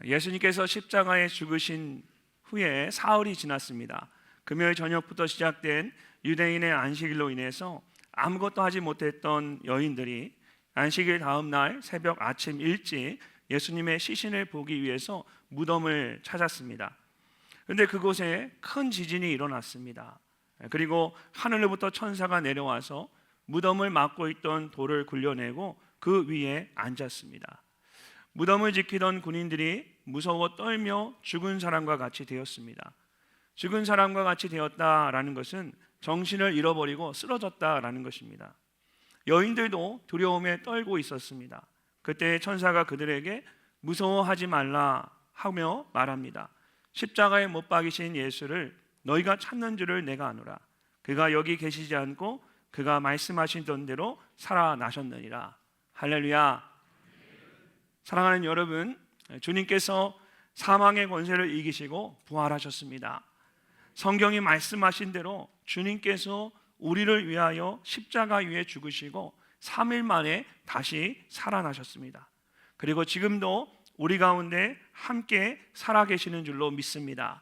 예수님께서 십자가에 죽으신 후에 사흘이 지났습니다. 금요일 저녁부터 시작된 유대인의 안식일로 인해서 아무것도 하지 못했던 여인들이 안식일 다음 날 새벽 아침 일찍 예수님의 시신을 보기 위해서 무덤을 찾았습니다. 그런데 그곳에 큰 지진이 일어났습니다. 그리고 하늘로부터 천사가 내려와서 무덤을 막고 있던 돌을 굴려내고 그 위에 앉았습니다. 무덤을 지키던 군인들이 무서워 떨며 죽은 사람과 같이 되었습니다. 죽은 사람과 같이 되었다라는 것은 정신을 잃어버리고 쓰러졌다라는 것입니다. 여인들도 두려움에 떨고 있었습니다. 그때 천사가 그들에게 무서워하지 말라 하며 말합니다. 십자가에 못 박이신 예수를 너희가 찾는 줄을 내가 아노라. 그가 여기 계시지 않고 그가 말씀하시던 대로 살아나셨느니라. 할렐루야. 사랑하는 여러분, 주님께서 사망의 권세를 이기시고 부활하셨습니다. 성경이 말씀하신 대로 주님께서 우리를 위하여 십자가 위에 죽으시고 3일 만에 다시 살아나셨습니다. 그리고 지금도 우리 가운데 함께 살아계시는 줄로 믿습니다.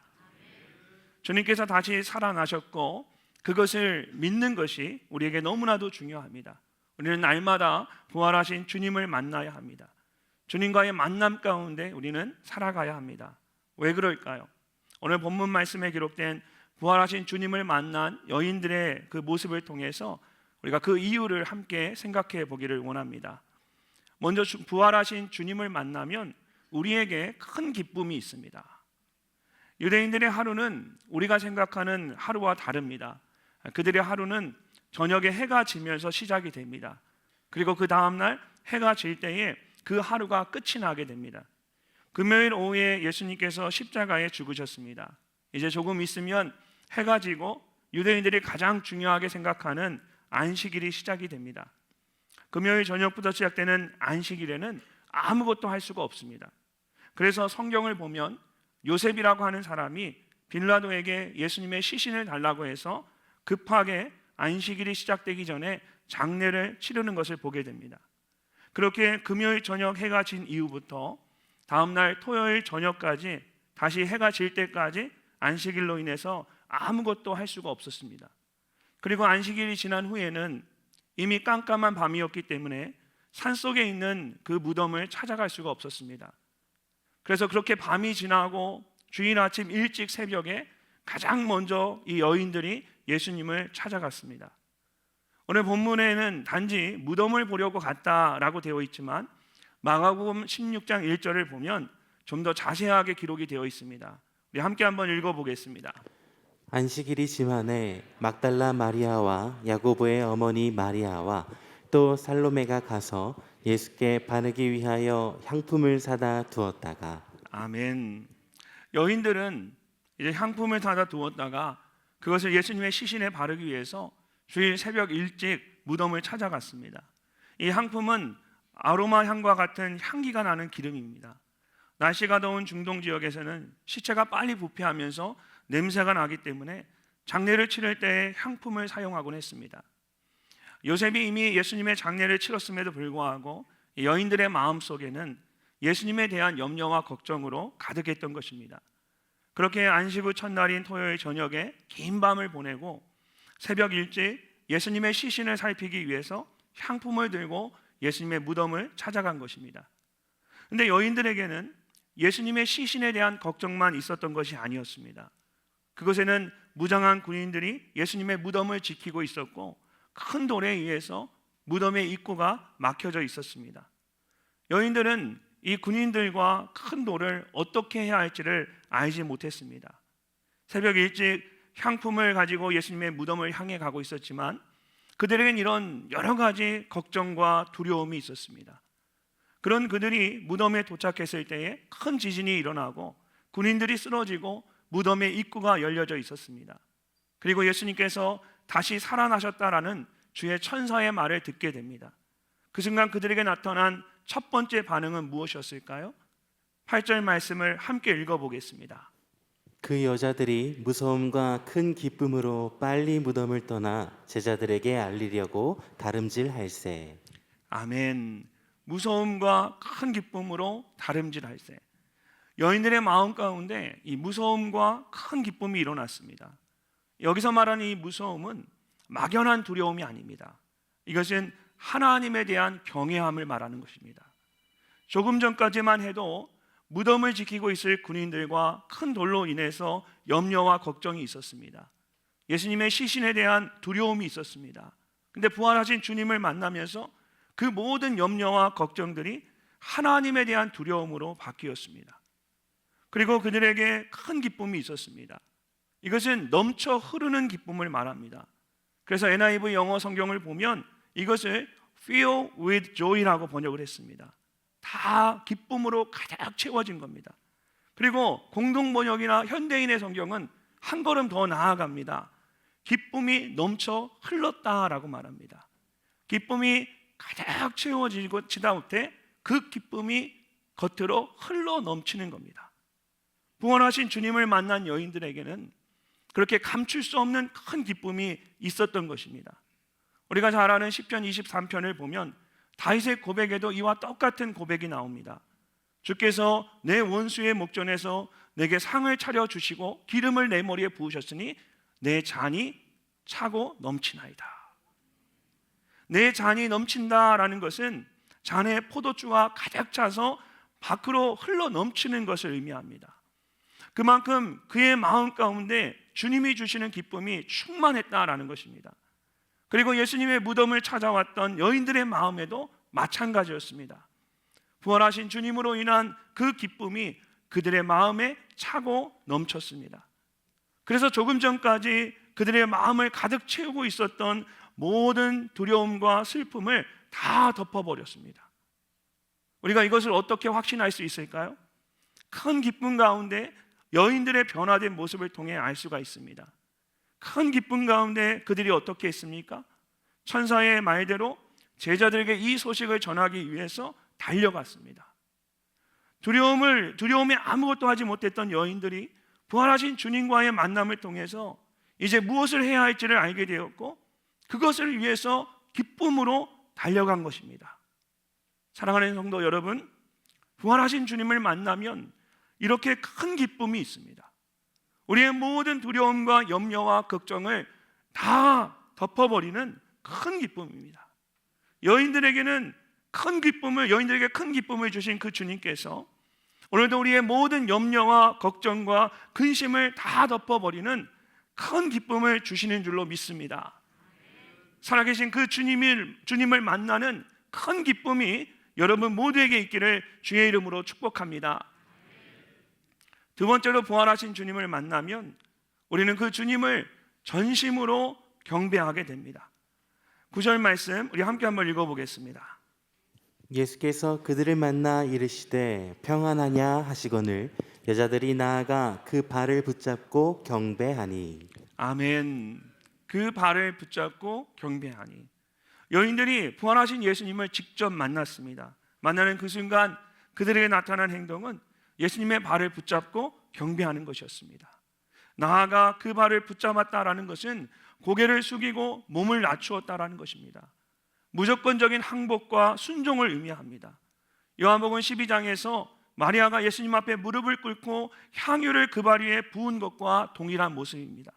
주님께서 다시 살아나셨고 그것을 믿는 것이 우리에게 너무나도 중요합니다. 우리는 날마다 부활하신 주님을 만나야 합니다. 주님과의 만남 가운데 우리는 살아가야 합니다. 왜 그럴까요? 오늘 본문 말씀에 기록된 부활하신 주님을 만난 여인들의 그 모습을 통해서 우리가 그 이유를 함께 생각해 보기를 원합니다. 먼저 부활하신 주님을 만나면 우리에게 큰 기쁨이 있습니다. 유대인들의 하루는 우리가 생각하는 하루와 다릅니다. 그들의 하루는 저녁에 해가 지면서 시작이 됩니다. 그리고 그 다음날 해가 질 때에 그 하루가 끝이 나게 됩니다. 금요일 오후에 예수님께서 십자가에 죽으셨습니다. 이제 조금 있으면 해가 지고 유대인들이 가장 중요하게 생각하는 안식일이 시작이 됩니다. 금요일 저녁부터 시작되는 안식일에는 아무것도 할 수가 없습니다. 그래서 성경을 보면 요셉이라고 하는 사람이 빌라도에게 예수님의 시신을 달라고 해서 급하게 안식일이 시작되기 전에 장례를 치르는 것을 보게 됩니다. 그렇게 금요일 저녁 해가 진 이후부터 다음날 토요일 저녁까지 다시 해가 질 때까지 안식일로 인해서 아무것도 할 수가 없었습니다. 그리고 안식일이 지난 후에는 이미 깜깜한 밤이었기 때문에 산속에 있는 그 무덤을 찾아갈 수가 없었습니다. 그래서 그렇게 밤이 지나고 주일 아침 일찍 새벽에 가장 먼저 이 여인들이 예수님을 찾아갔습니다. 오늘 본문에는 단지 무덤을 보려고 갔다라고 되어 있지만 마가복음 16장 1절을 보면 좀 더 자세하게 기록이 되어 있습니다. 우리 함께 한번 읽어보겠습니다. 안식일이 지만에 막달라 마리아와 야고보의 어머니 마리아와 또 살로메가 가서 예수께 바르기 위하여 향품을 사다 두었다가. 아멘. 여인들은 이제 향품을 사다 두었다가 그것을 예수님의 시신에 바르기 위해서 주일 새벽 일찍 무덤을 찾아갔습니다. 이 향품은 아로마 향과 같은 향기가 나는 기름입니다. 날씨가 더운 중동 지역에서는 시체가 빨리 부패하면서 냄새가 나기 때문에 장례를 치를 때 향품을 사용하곤 했습니다. 요셉이 이미 예수님의 장례를 치렀음에도 불구하고 여인들의 마음속에는 예수님에 대한 염려와 걱정으로 가득했던 것입니다. 그렇게 안식 후 첫날인 토요일 저녁에 긴 밤을 보내고 새벽 일찍 예수님의 시신을 살피기 위해서 향품을 들고 예수님의 무덤을 찾아간 것입니다. 그런데 여인들에게는 예수님의 시신에 대한 걱정만 있었던 것이 아니었습니다. 그곳에는 무장한 군인들이 예수님의 무덤을 지키고 있었고 큰 돌에 의해서 무덤의 입구가 막혀져 있었습니다. 여인들은 이 군인들과 큰 돌을 어떻게 해야 할지를 알지 못했습니다. 새벽 일찍 향품을 가지고 예수님의 무덤을 향해 가고 있었지만 그들에겐 이런 여러 가지 걱정과 두려움이 있었습니다. 그런 그들이 무덤에 도착했을 때에 큰 지진이 일어나고 군인들이 쓰러지고 무덤의 입구가 열려져 있었습니다. 그리고 예수님께서 다시 살아나셨다라는 주의 천사의 말을 듣게 됩니다. 그 순간 그들에게 나타난 첫 번째 반응은 무엇이었을까요? 8절 말씀을 함께 읽어보겠습니다. 그 여자들이 무서움과 큰 기쁨으로 빨리 무덤을 떠나 제자들에게 알리려고 여인들의 마음 가운데 이 무서움과 큰 기쁨이 일어났습니다. 여기서 말하는 이 무서움은 막연한 두려움이 아닙니다. 이것은 하나님에 대한 경외함을 말하는 것입니다. 조금 전까지만 해도 무덤을 지키고 있을 군인들과 큰 돌로 인해서 염려와 걱정이 있었습니다. 예수님의 시신에 대한 두려움이 있었습니다. 근데 부활하신 주님을 만나면서 그 모든 염려와 걱정들이 하나님에 대한 두려움으로 바뀌었습니다. 그리고 그들에게 큰 기쁨이 있었습니다. 이것은 넘쳐 흐르는 기쁨을 말합니다. 그래서 NIV 영어 성경을 보면 이것을 fill with joy라고 번역을 했습니다. 다 기쁨으로 가득 채워진 겁니다. 그리고 공동 번역이나 현대인의 성경은 한 걸음 더 나아갑니다. 기쁨이 넘쳐 흘렀다라고 말합니다. 기쁨이 가득 채워지고 지다 못해 그 기쁨이 겉으로 흘러 넘치는 겁니다. 부활하신 주님을 만난 여인들에게는 그렇게 감출 수 없는 큰 기쁨이 있었던 것입니다. 우리가 잘 아는 시편 23편을 보면 다윗의 고백에도 이와 똑같은 고백이 나옵니다. 주께서 내 원수의 목전에서 내게 상을 차려 주시고 기름을 내 머리에 부으셨으니 내 잔이 차고 넘치나이다. 내 잔이 넘친다라는 것은 잔에 포도주가 가득 차서 밖으로 흘러 넘치는 것을 의미합니다. 그만큼 그의 마음 가운데 주님이 주시는 기쁨이 충만했다라는 것입니다. 그리고 예수님의 무덤을 찾아왔던 여인들의 마음에도 마찬가지였습니다. 부활하신 주님으로 인한 그 기쁨이 그들의 마음에 차고 넘쳤습니다. 그래서 조금 전까지 그들의 마음을 가득 채우고 있었던 모든 두려움과 슬픔을 다 덮어버렸습니다. 우리가 이것을 어떻게 확신할 수 있을까요? 큰 기쁨 가운데 여인들의 변화된 모습을 통해 알 수가 있습니다. 큰 기쁨 가운데 그들이 어떻게 했습니까? 천사의 말대로 제자들에게 이 소식을 전하기 위해서 달려갔습니다. 두려움에 아무것도 하지 못했던 여인들이 부활하신 주님과의 만남을 통해서 이제 무엇을 해야 할지를 알게 되었고 그것을 위해서 기쁨으로 달려간 것입니다. 사랑하는 성도 여러분, 부활하신 주님을 만나면 이렇게 큰 기쁨이 있습니다. 우리의 모든 두려움과 염려와 걱정을 다 덮어버리는 큰 기쁨입니다. 여인들에게 큰 기쁨을 주신 그 주님께서 오늘도 우리의 모든 염려와 걱정과 근심을 다 덮어버리는 큰 기쁨을 주시는 줄로 믿습니다. 살아계신 그 주님을 만나는 큰 기쁨이 여러분 모두에게 있기를 주의 이름으로 축복합니다. 두 번째로 부활하신 주님을 만나면 우리는 그 주님을 전심으로 경배하게 됩니다. 9절 말씀 우리 함께 한번 읽어보겠습니다. 예수께서 그들을 만나 이르시되 평안하냐 하시거늘 여자들이 나아가 그 발을 붙잡고 경배하니. 아멘. 그 발을 붙잡고 경배하니. 여인들이 부활하신 예수님을 직접 만났습니다. 만나는 그 순간 그들에게 나타난 행동은 예수님의 발을 붙잡고 경배하는 것이었습니다. 나아가 그 발을 붙잡았다라는 것은 고개를 숙이고 몸을 낮추었다라는 것입니다. 무조건적인 항복과 순종을 의미합니다. 요한복음 12장에서 마리아가 예수님 앞에 무릎을 꿇고 향유를 그 발 위에 부은 것과 동일한 모습입니다.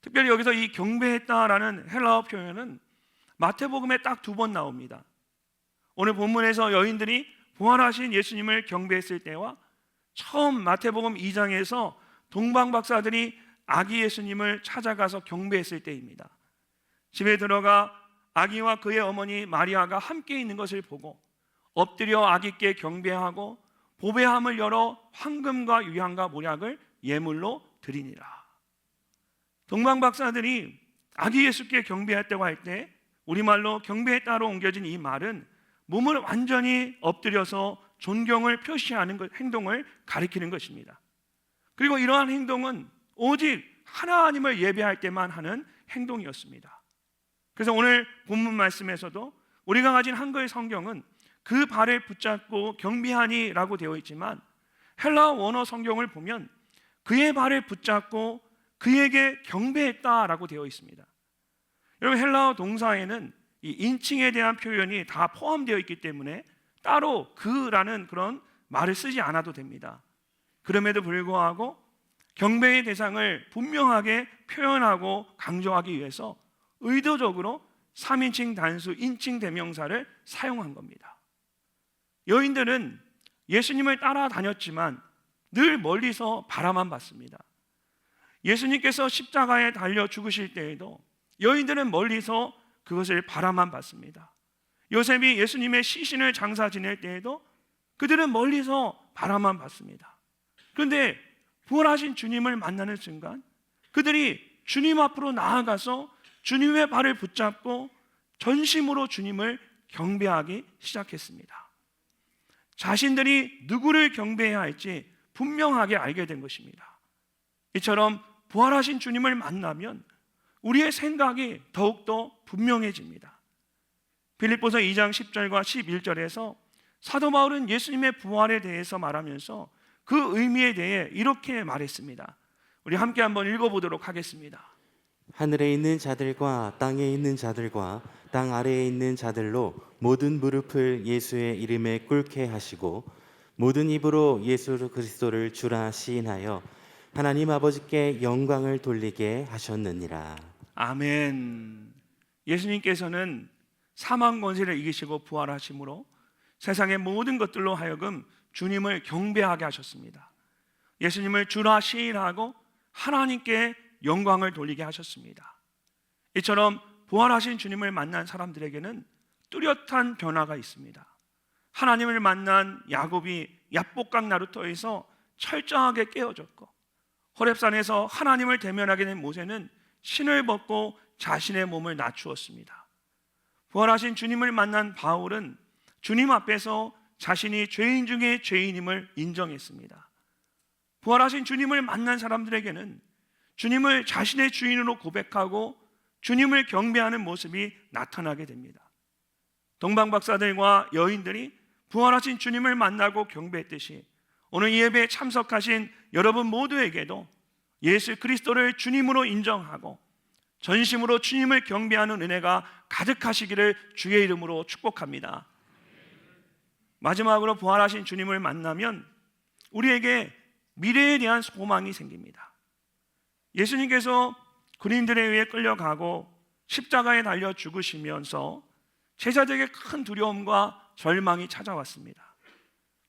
특별히 여기서 이 경배했다라는 헬라어 표현은 마태복음에 딱 2번 나옵니다. 오늘 본문에서 여인들이 부활하신 예수님을 경배했을 때와 처음 마태복음 2장에서 동방박사들이 아기 예수님을 찾아가서 경배했을 때입니다. 집에 들어가 아기와 그의 어머니 마리아가 함께 있는 것을 보고 엎드려 아기께 경배하고 보배함을 열어 황금과 유향과 모략을 예물로 드리니라. 동방박사들이 아기 예수께 경배했다고 할 때 우리말로 경배했다로 옮겨진 이 말은 몸을 완전히 엎드려서 존경을 표시하는 행동을 가리키는 것입니다. 그리고 이러한 행동은 오직 하나님을 예배할 때만 하는 행동이었습니다. 그래서 오늘 본문 말씀에서도 우리가 가진 한글 성경은 그 발을 붙잡고 경배하니 라고 되어 있지만 헬라어 원어 성경을 보면 그의 발을 붙잡고 그에게 경배했다 라고 되어 있습니다. 여러분 헬라어 동사에는 이 인칭에 대한 표현이 다 포함되어 있기 때문에 따로 그라는 그런 말을 쓰지 않아도 됩니다. 그럼에도 불구하고 경배의 대상을 분명하게 표현하고 강조하기 위해서 의도적으로 3인칭 단수 인칭 대명사를 사용한 겁니다. 여인들은 예수님을 따라다녔지만 늘 멀리서 바라만 봤습니다. 예수님께서 십자가에 달려 죽으실 때에도 여인들은 멀리서 그것을 바라만 봤습니다. 요셉이 예수님의 시신을 장사 지낼 때에도 그들은 멀리서 바라만 봤습니다. 그런데 부활하신 주님을 만나는 순간 그들이 주님 앞으로 나아가서 주님의 발을 붙잡고 전심으로 주님을 경배하기 시작했습니다. 자신들이 누구를 경배해야 할지 분명하게 알게 된 것입니다. 이처럼 부활하신 주님을 만나면 우리의 생각이 더욱더 분명해집니다. 빌립보서 2장 10절과 11절에서 사도 바울은 예수님의 부활에 대해서 말하면서 그 의미에 대해 이렇게 말했습니다. 우리 함께 한번 읽어보도록 하겠습니다. 하늘에 있는 자들과 땅에 있는 자들과 땅 아래에 있는 자들로 모든 무릎을 예수의 이름에 꿇게 하시고 모든 입으로 예수 그리스도를 주라 시인하여 하나님 아버지께 영광을 돌리게 하셨느니라. 아멘. 예수님께서는 사망 권세를 이기시고 부활하심으로 세상의 모든 것들로 하여금 주님을 경배하게 하셨습니다. 예수님을 주라 시인하고 하나님께 영광을 돌리게 하셨습니다. 이처럼 부활하신 주님을 만난 사람들에게는 뚜렷한 변화가 있습니다. 하나님을 만난 야곱이 야복강 나루터에서 철저하게 깨어졌고, 호렙산에서 하나님을 대면하게 된 모세는 신을 벗고 자신의 몸을 낮추었습니다. 부활하신 주님을 만난 바울은 주님 앞에서 자신이 죄인 중에 죄인임을 인정했습니다. 부활하신 주님을 만난 사람들에게는 주님을 자신의 주인으로 고백하고 주님을 경배하는 모습이 나타나게 됩니다. 동방박사들과 여인들이 부활하신 주님을 만나고 경배했듯이 오늘 이 예배에 참석하신 여러분 모두에게도 예수 그리스도를 주님으로 인정하고 전심으로 주님을 경배하는 은혜가 가득하시기를 주의 이름으로 축복합니다. 마지막으로 부활하신 주님을 만나면 우리에게 미래에 대한 소망이 생깁니다. 예수님께서 군인들에 의해 끌려가고 십자가에 달려 죽으시면서 제자들에게 큰 두려움과 절망이 찾아왔습니다.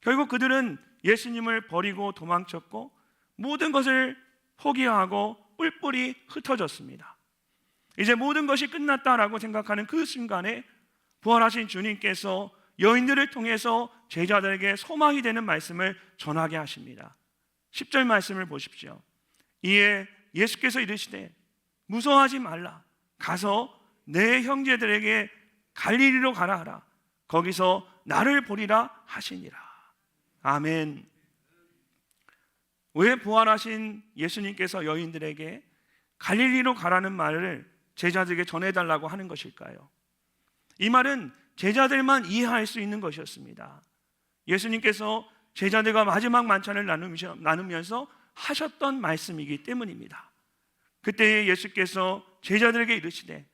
결국 그들은 예수님을 버리고 도망쳤고 모든 것을 포기하고 뿔뿔이 흩어졌습니다. 이제 모든 것이 끝났다라고 생각하는 그 순간에 부활하신 주님께서 여인들을 통해서 제자들에게 소망이 되는 말씀을 전하게 하십니다. 10절 말씀을 보십시오. 이에 예수께서 이르시되 무서워하지 말라. 가서 내 형제들에게 갈릴리로 가라 하라. 거기서 나를 보리라 하시니라. 아멘. 왜 부활하신 예수님께서 여인들에게 갈릴리로 가라는 말을 제자들에게 전해달라고 하는 것일까요? 이 말은 제자들만 이해할 수 있는 것이었습니다. 예수님께서 제자들과 마지막 만찬을 나누면서 하셨던 말씀이기 때문입니다. 그때 예수께서 제자들에게 이르시되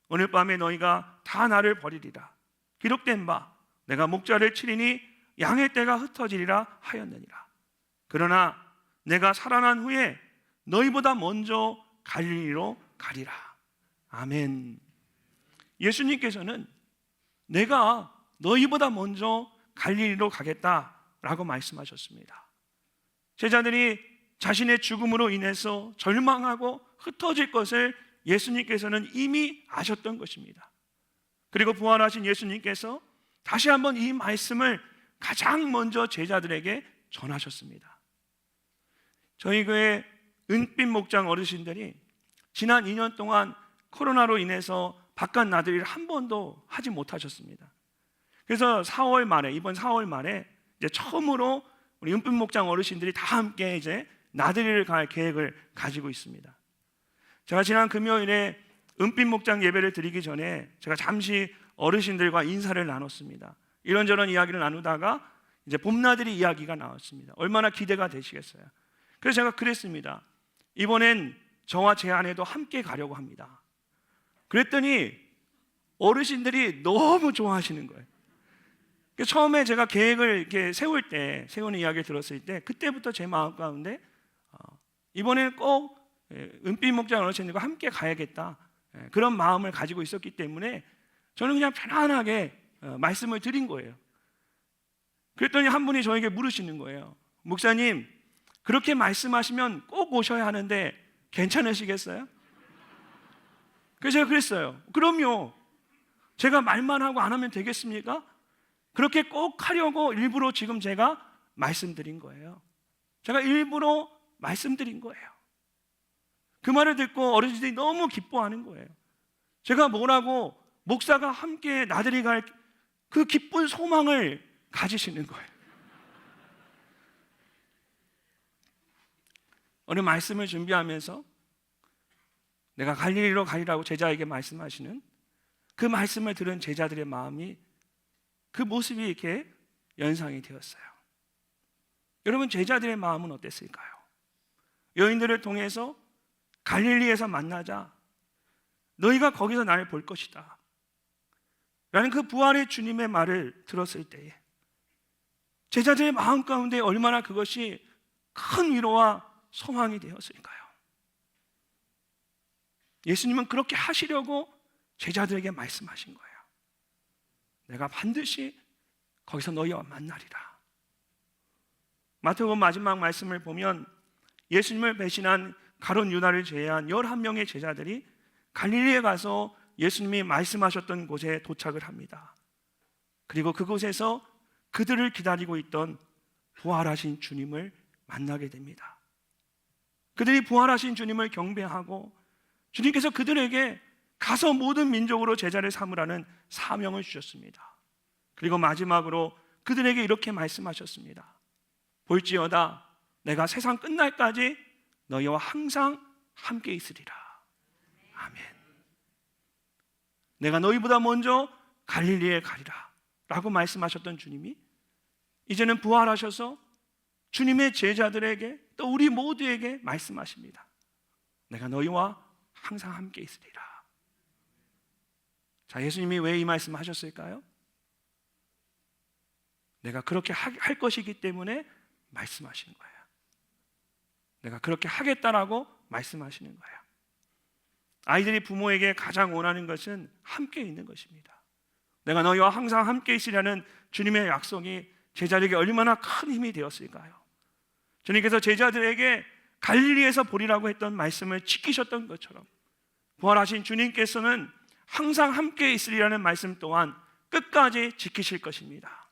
오늘 밤에 너희가 다 나를 버리리라. 기록된 바 내가 목자를 치리니 양의 떼가 흩어지리라 하였느니라. 그러나 내가 살아난 후에 너희보다 먼저 갈릴리로 가리라. 아멘. 예수님께서는 내가 너희보다 먼저 갈릴리로 가겠다라고 말씀하셨습니다. 제자들이 자신의 죽음으로 인해서 절망하고 흩어질 것을 예수님께서는 이미 아셨던 것입니다. 그리고 부활하신 예수님께서 다시 한번 이 말씀을 가장 먼저 제자들에게 전하셨습니다. 저희 교회 은빛 목장 어르신들이 지난 2년 동안 코로나로 인해서 바깥 나들이를 한 번도 하지 못하셨습니다. 그래서 이번 4월 말에 이제 처음으로 우리 은빛 목장 어르신들이 다 함께 이제 나들이를 갈 계획을 가지고 있습니다. 제가 지난 금요일에 은빛 목장 예배를 드리기 전에 제가 잠시 어르신들과 인사를 나눴습니다. 이런저런 이야기를 나누다가 이제 봄나들이 이야기가 나왔습니다. 얼마나 기대가 되시겠어요? 그래서 제가 그랬습니다. 이번엔 저와 제 아내도 함께 가려고 합니다. 그랬더니 어르신들이 너무 좋아하시는 거예요. 처음에 제가 계획을 이렇게 세우는 이야기를 들었을 때 그때부터 제 마음 가운데 이번에는 꼭 은빛 목장 어르신들과 함께 가야겠다, 그런 마음을 가지고 있었기 때문에 저는 그냥 편안하게 말씀을 드린 거예요. 그랬더니 한 분이 저에게 물으시는 거예요. 목사님, 그렇게 말씀하시면 꼭 오셔야 하는데 괜찮으시겠어요? 그래서 제가 그랬어요. 그럼요. 제가 말만 하고 안 하면 되겠습니까? 그렇게 꼭 하려고 일부러 지금 제가 말씀드린 거예요. 제가 일부러 말씀드린 거예요. 그 말을 듣고 어르신들이 너무 기뻐하는 거예요. 제가 뭐라고 목사가 함께 나들이 갈 그 기쁜 소망을 가지시는 거예요. 오늘 말씀을 준비하면서 내가 갈릴리로 가리라고 제자에게 말씀하시는 그 말씀을 들은 제자들의 마음이, 그 모습이 이렇게 연상이 되었어요. 여러분, 제자들의 마음은 어땠을까요? 여인들을 통해서 갈릴리에서 만나자, 너희가 거기서 나를 볼 것이다 라는 그 부활의 주님의 말을 들었을 때에 제자들의 마음 가운데 얼마나 그것이 큰 위로와 소망이 되었을까요? 예수님은 그렇게 하시려고 제자들에게 말씀하신 거예요. 내가 반드시 거기서 너희와 만나리라. 마태복음 마지막 말씀을 보면 예수님을 배신한 가룟 유다를 제외한 11명의 제자들이 갈릴리에 가서 예수님이 말씀하셨던 곳에 도착을 합니다. 그리고 그곳에서 그들을 기다리고 있던 부활하신 주님을 만나게 됩니다. 그들이 부활하신 주님을 경배하고 주님께서 그들에게 가서 모든 민족으로 제자를 삼으라는 사명을 주셨습니다. 그리고 마지막으로 그들에게 이렇게 말씀하셨습니다. 볼지어다 내가 세상 끝날까지 너희와 항상 함께 있으리라. 아멘. 내가 너희보다 먼저 갈릴리에 가리라 라고 말씀하셨던 주님이 이제는 부활하셔서 주님의 제자들에게 또 우리 모두에게 말씀하십니다. 내가 너희와 항상 함께 있으리라. 자, 예수님이 왜 이 말씀을 하셨을까요? 내가 그렇게 할 것이기 때문에 말씀하시는 거예요. 내가 그렇게 하겠다라고 말씀하시는 거예요. 아이들이 부모에게 가장 원하는 것은 함께 있는 것입니다. 내가 너희와 항상 함께 있으리라는 주님의 약속이 제자들에게 얼마나 큰 힘이 되었을까요? 주님께서 제자들에게 갈릴리에서 보리라고 했던 말씀을 지키셨던 것처럼 부활하신 주님께서는 항상 함께 있으리라는 말씀 또한 끝까지 지키실 것입니다.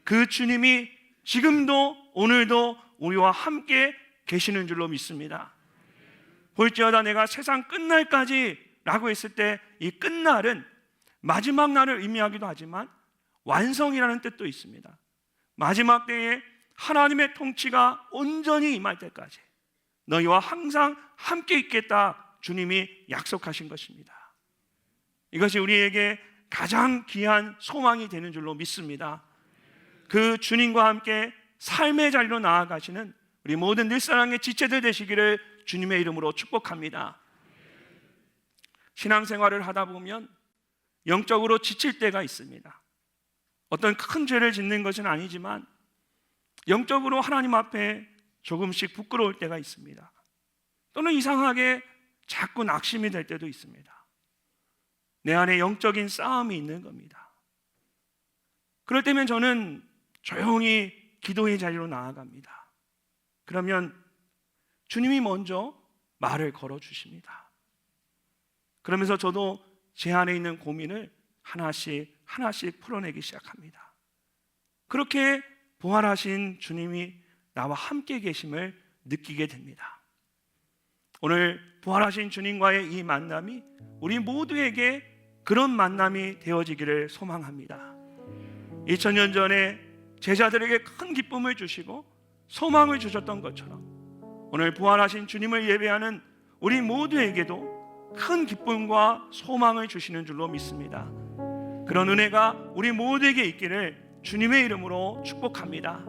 그 주님이 지금도 오늘도 우리와 함께 계시는 줄로 믿습니다. 볼지어다 내가 세상 끝날까지 라고 했을 때 이 끝날은 마지막 날을 의미하기도 하지만 완성이라는 뜻도 있습니다. 마지막 때에 하나님의 통치가 온전히 임할 때까지 너희와 항상 함께 있겠다 주님이 약속하신 것입니다. 이것이 우리에게 가장 귀한 소망이 되는 줄로 믿습니다. 그 주님과 함께 삶의 자리로 나아가시는 우리 모든 늘사랑의 지체들 되시기를 주님의 이름으로 축복합니다. 신앙생활을 하다 보면 영적으로 지칠 때가 있습니다. 어떤 큰 죄를 짓는 것은 아니지만 영적으로 하나님 앞에 조금씩 부끄러울 때가 있습니다. 또는 이상하게 자꾸 낙심이 될 때도 있습니다. 내 안에 영적인 싸움이 있는 겁니다. 그럴 때면 저는 조용히 기도의 자리로 나아갑니다. 그러면 주님이 먼저 말을 걸어주십니다. 그러면서 저도 제 안에 있는 고민을 하나씩 풀어내기 시작합니다. 그렇게 부활하신 주님이 나와 함께 계심을 느끼게 됩니다. 오늘 부활하신 주님과의 이 만남이 우리 모두에게 그런 만남이 되어지기를 소망합니다. 2000년 전에 제자들에게 큰 기쁨을 주시고 소망을 주셨던 것처럼 오늘 부활하신 주님을 예배하는 우리 모두에게도 큰 기쁨과 소망을 주시는 줄로 믿습니다. 그런 은혜가 우리 모두에게 있기를 주님의 이름으로 축복합니다.